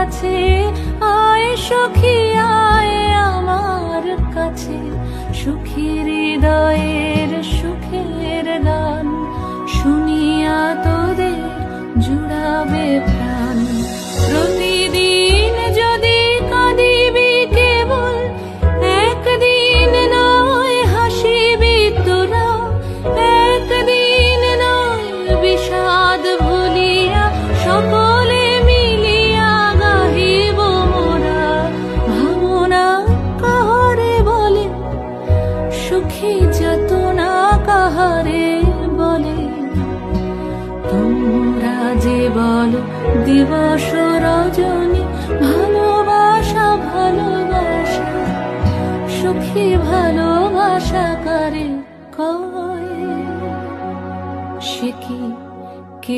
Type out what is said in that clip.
কাছে, আয় সখী আয় আমার কাছে। সুখী হৃদয়ের সুখের গান শুনিয়া তোদের জুড়াবে প্রাণ। প্রতিদিন যদি কাঁদিবি কেবল, একদিন নয় হাসিবি তোরা, একদিন নয় বিষাদ ভুলিয়া সকলে মিলিয়া গাহিব মোরা। ভাবনা কাহারে বলে, সুখী যাতনা কাহারে বলে। তোমরা যে বলো দিবস রজনী, ভালোবাসা ভালোবাসা, সুখী ভালোবাসা কারে কয়, সে কি